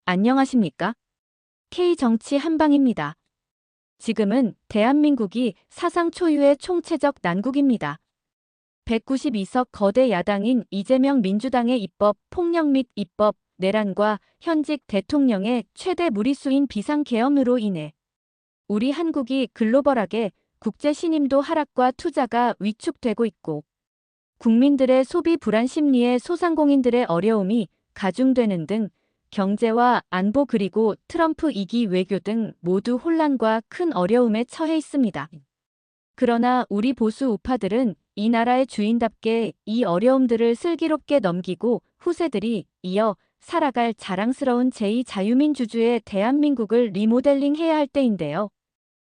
안녕하십니까? K정치 한방입니다. 지금은 대한민국이 사상 초유의 총체적 난국입니다. 192석 거대 야당인 이재명 민주당의 입법 폭력 및 입법 내란과 현직 대통령의 최대 무리수인 비상계엄으로 인해 우리 한국이 글로벌하게 국제 신임도 하락과 투자가 위축되고 있고 국민들의 소비 불안 심리에 소상공인들의 어려움이 가중되는 등 경제와 안보 그리고 트럼프 2기 외교 등 모두 혼란과 큰 어려움에 처해 있습니다. 그러나 우리 보수 우파들은 이 나라의 주인답게 이 어려움들을 슬기롭게 넘기고 후세들이 이어 살아갈 자랑스러운 제2자유민주주의 대한민국을 리모델링해야 할 때인데요.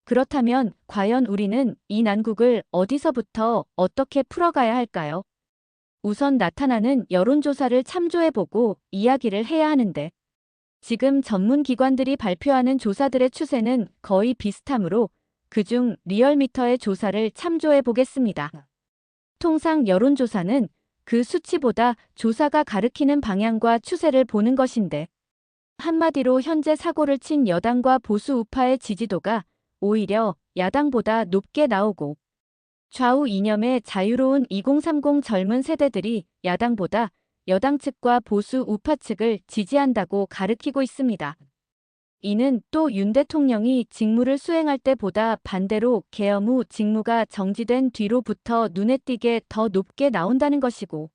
그렇다면 과연 우리는 이 난국을 어디서부터 어떻게 풀어가야 할까요? 우선 나타나는 여론조사를 참조해보고 이야기를 해야 하는데 지금 전문기관들이 발표하는 조사들의 추세는 거의 비슷하므로 그중 리얼미터의 조사를 참조해보겠습니다. 통상 여론조사는 그 수치보다 조사가 가리키는 방향과 추세를 보는 것인데 한마디로 현재 사고를 친 여당과 보수 우파의 지지도가 오히려 야당보다 높게 나오고 좌우 이념의 자유로운 2030 젊은 세대들이 야당보다 여당 측과 보수 우파 측을 지지한다고 가르치고 있습니다. 이는 또 윤 대통령이 직무를 수행할 때보다 반대로 계엄 후 직무가 정지된 뒤로부터 눈에 띄게 더 높게 나온다는 것이고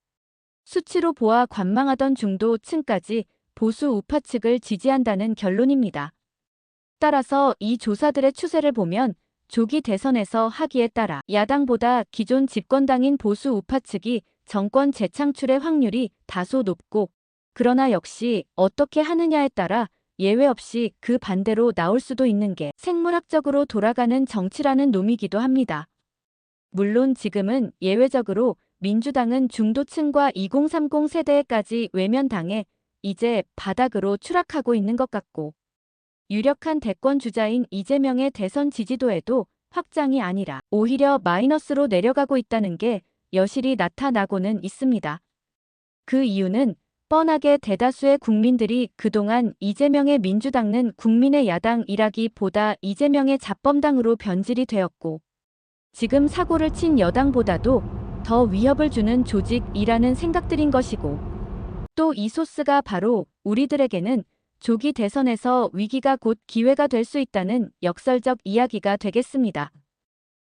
수치로 보아 관망하던 중도층까지 보수 우파 측을 지지한다는 결론입니다. 따라서 이 조사들의 추세를 보면 조기 대선에서 하기에 따라 야당보다 기존 집권당인 보수 우파 측이 정권 재창출의 확률이 다소 높고 그러나 역시 어떻게 하느냐에 따라 예외 없이 그 반대로 나올 수도 있는 게 생물학적으로 돌아가는 정치라는 놈이기도 합니다. 물론 지금은 예외적으로 민주당은 중도층과 2030 세대에까지 외면당해 이제 바닥으로 추락하고 있는 것 같고 유력한 대권 주자인 이재명의 대선 지지도에도 확장이 아니라 오히려 마이너스로 내려가고 있다는 게 여실히 나타나고는 있습니다. 그 이유는 뻔하게 대다수의 국민들이 그동안 이재명의 민주당은 국민의 야당이라기보다 이재명의 잡범당으로 변질이 되었고 지금 사고를 친 여당보다도 더 위협을 주는 조직이라는 생각들인 것이고 또 이 소스가 바로 우리들에게는 조기 대선에서 위기가 곧 기회가 될 수 있다는 역설적 이야기가 되겠습니다.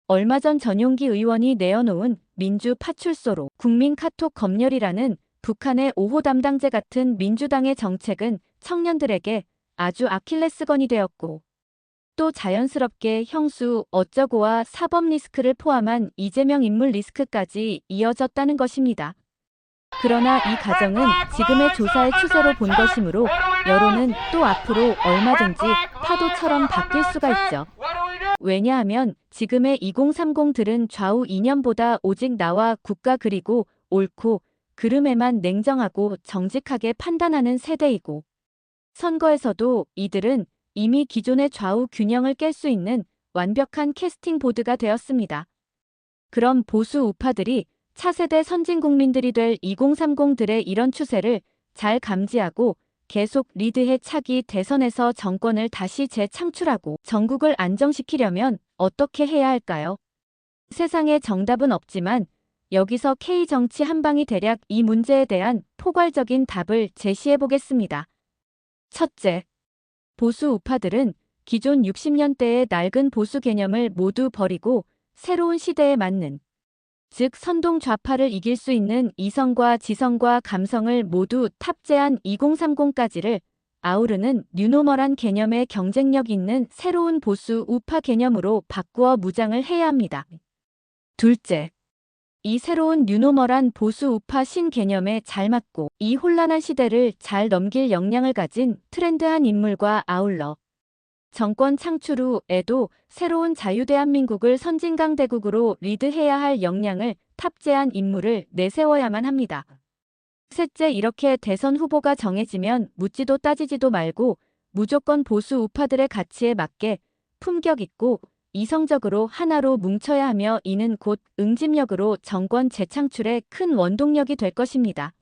얼마 전 전용기 의원이 내어놓은 민주 파출소로 국민 카톡 검열이라는 북한의 5호 담당제 같은 민주당의 정책은 청년들에게 아주 아킬레스건이 되었고 또 자연스럽게 형수 어쩌고와 사법 리스크를 포함한 이재명 인물 리스크까지 이어졌다는 것입니다. 그러나 이 가정은 지금의 조사의 추세로 본 것이므로 여론은 또 앞으로 얼마든지 파도처럼 바뀔 수가 있죠. 왜냐하면 지금의 2030들은 좌우 이념보다 오직 나와 국가 그리고 옳고 그름에만 냉정하고 정직하게 판단하는 세대이고 선거에서도 이들은 이미 기존의 좌우 균형을 깰 수 있는 완벽한 캐스팅 보드가 되었습니다. 그럼 보수 우파들이 차세대 선진국민들이 될 2030들의 이런 추세를 잘 감지하고 계속 리드해 차기 대선에서 정권을 다시 재창출하고 전국을 안정시키려면 어떻게 해야 할까요? 세상에 정답은 없지만 여기서 K정치 한방이 대략 이 문제에 대한 포괄적인 답을 제시해 보겠습니다. 첫째, 보수 우파들은 기존 60년대의 낡은 보수 개념을 모두 버리고 새로운 시대에 맞는 즉 선동 좌파를 이길 수 있는 이성과 지성과 감성을 모두 탑재한 2030까지를 아우르는 뉴노멀한 개념의 경쟁력 있는 새로운 보수 우파 개념으로 바꾸어 무장을 해야 합니다. 둘째, 이 새로운 뉴노멀한 보수 우파 신개념에 잘 맞고 이 혼란한 시대를 잘 넘길 역량을 가진 트렌드한 인물과 아울러 정권 창출 후에도 새로운 자유대한민국을 선진강대국으로 리드해야 할 역량을 탑재한 인물을 내세워야만 합니다. 셋째, 이렇게 대선 후보가 정해지면 묻지도 따지지도 말고 무조건 보수 우파들의 가치에 맞게 품격 있고 이성적으로 하나로 뭉쳐야 하며 이는 곧 응집력으로 정권 재창출의 큰 원동력이 될 것입니다.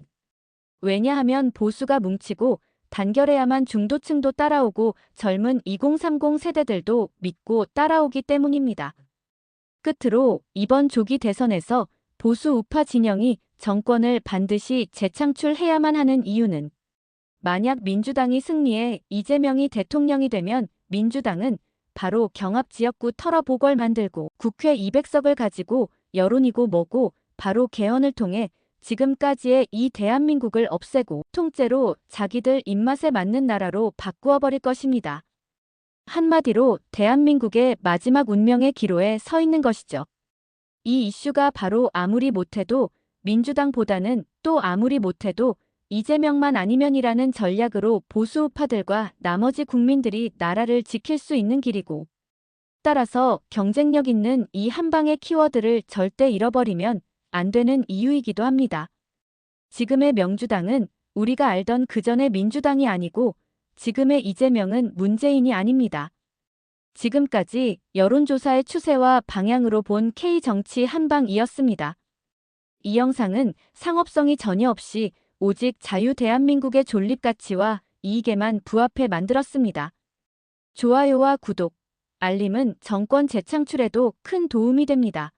왜냐하면 보수가 뭉치고 단결해야만 중도층도 따라오고 젊은 2030 세대들도 믿고 따라오기 때문입니다. 끝으로 이번 조기 대선에서 보수 우파 진영이 정권을 반드시 재창출해야만 하는 이유는 만약 민주당이 승리해 이재명이 대통령이 되면 민주당은 바로 경합지역구 털어보궐 만들고 국회 200석을 가지고 여론이고 뭐고 바로 개헌을 통해 지금까지의 이 대한민국을 없애고 통째로 자기들 입맛에 맞는 나라로 바꾸어 버릴 것입니다. 한마디로 대한민국의 마지막 운명의 기로에 서 있는 것이죠. 이 이슈가 바로 아무리 못해도 민주당보다는 또 아무리 못해도 이재명만 아니면이라는 전략으로 보수 우파들과 나머지 국민들이 나라를 지킬 수 있는 길이고 따라서 경쟁력 있는 이 한방의 키워드를 절대 잃어버리면 안 되는 이유이기도 합니다. 지금의 명주당은 우리가 알던 그전의 민주당이 아니고 지금의 이재명은 문재인이 아닙니다. 지금까지 여론조사의 추세와 방향으로 본 K정치 한방이었습니다. 이 영상은 상업성이 전혀 없이 오직 자유 대한민국의 존립가치와 이익에만 부합해 만들었습니다. 좋아요와 구독, 알림은 정권 재창출에도 큰 도움이 됩니다.